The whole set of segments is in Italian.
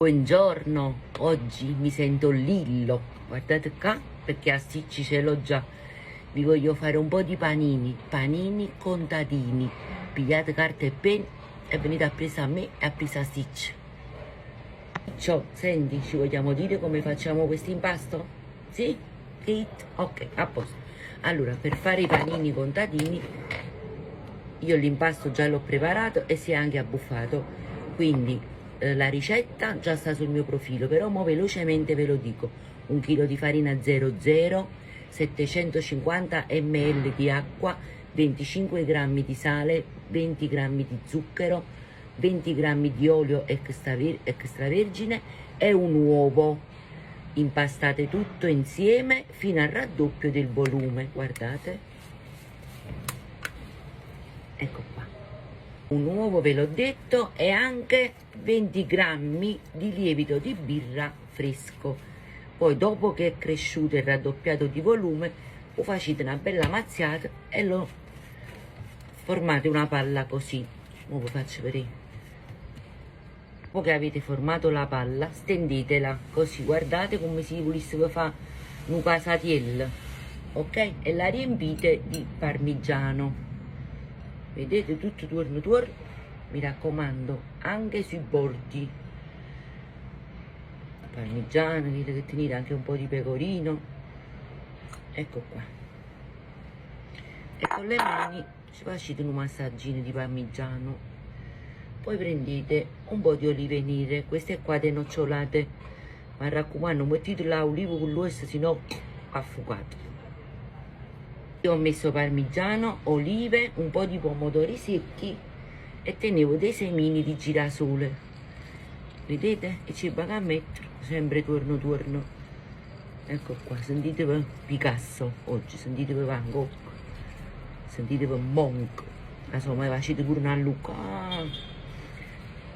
Buongiorno, oggi mi sento Lillo, guardate qua perché a Stitch ce l'ho già. Vi voglio fare un po' di panini contadini. Pigliate carta e penna e venite a presa a me e a presa a Stitch. Ciao, senti, ci vogliamo dire come facciamo questo impasto? Sì? Kate? Ok, a posto. Allora, per fare i panini contadini, io l'impasto già l'ho preparato e si è anche abbuffato, quindi la ricetta già sta sul mio profilo, però mo velocemente ve lo dico. 1 chilo di farina 00, 750 ml di acqua, 25 grammi di sale, 20 grammi di zucchero, 20 grammi di olio extravergine e un uovo. Impastate tutto insieme fino al raddoppio del volume, guardate. Ecco qua. Un uovo, ve l'ho detto, e anche 20 grammi di lievito di birra fresco. Poi dopo che è cresciuto e raddoppiato di volume, lo facete una bella mazziata e lo formate una palla così. Ora vi faccio vedere. Dopo che avete formato la palla, stendetela così, guardate come si volesse fare un casatiello, ok? E la riempite di parmigiano. Vedete, tutto torno, mi raccomando, anche sui bordi. Parmigiano, vedete che tenete anche un po' di pecorino. Ecco qua. E con le mani ci facete un massaggino di parmigiano. Poi prendete un po' di olive nere, queste qua de nocciolate. Ma raccomando, mettete l'olivo con l'osso, se no affugate. Io ho messo parmigiano, olive, un po' di pomodori secchi e tenevo dei semini di girasole. Vedete? E ci vado a mettere sempre torno. Ecco qua, sentitevi Picasso oggi, sentitevi Van Gogh, sentitevi Monk, insomma facete pure una Luca.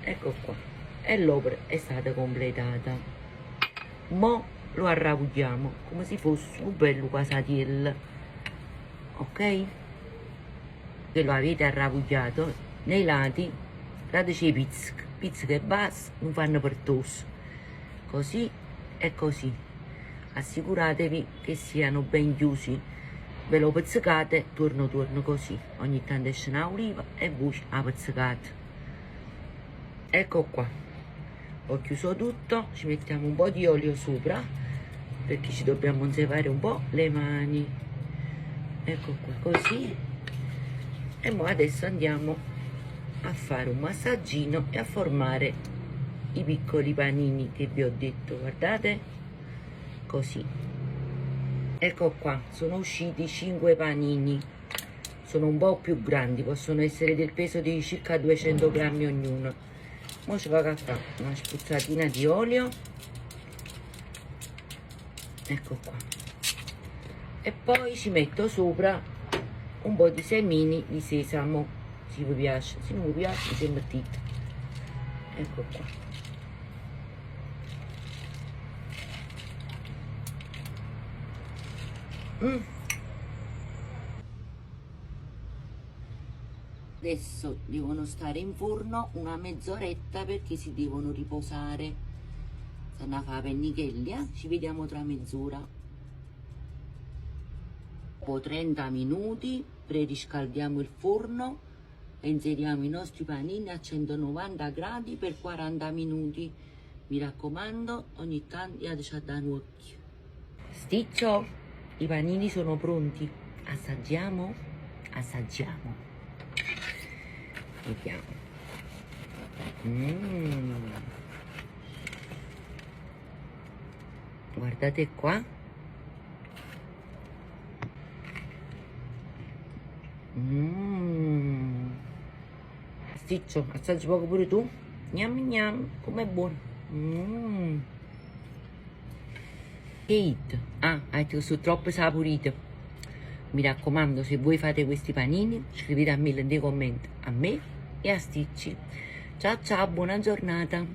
Ecco qua, e l'opera è stata completata. Mo lo arravogliamo come se fosse un bello casatiello. Ok? Che lo avete arravogliato, nei lati dateci i pizzichi e basta, non fanno pertoso, così e così. Assicuratevi che siano ben chiusi, ve lo pizzicate torno così, ogni tanto esce una oliva e voi la pizzicate. Ecco qua, ho chiuso tutto, ci mettiamo un po' di olio sopra perché ci dobbiamo conservare un po' le mani. Ecco qua, così. E mo adesso andiamo a fare un massaggino e a formare i piccoli panini che vi ho detto, guardate, così. Ecco qua, sono usciti 5 panini, sono un po' più grandi, possono essere del peso di circa 200 grammi ognuno. Mo ci vado a fare una spruzzatina di olio, ecco qua. E poi ci metto sopra un po' di semini di sesamo, se vi piace, se non vi piace ci mettete. Ecco qua. Adesso devono stare in forno una mezz'oretta perché si devono riposare. Se ne fa pennichelli, ci vediamo tra mezz'ora. Dopo 30 minuti preriscaldiamo il forno e inseriamo i nostri panini a 190 gradi per 40 minuti. Mi raccomando, ogni tanto a dare un occhio. Sticcio, i panini sono pronti. Assaggiamo? Assaggiamo. Vediamo. Guardate qua. Sticcio, assaggi poco pure tu? Gnam, com'è buono. Kate, hai detto che sono troppo saporite. Mi raccomando, se voi fate questi panini, scrivete a me nei commenti, a me e a Sticci. Ciao, buona giornata.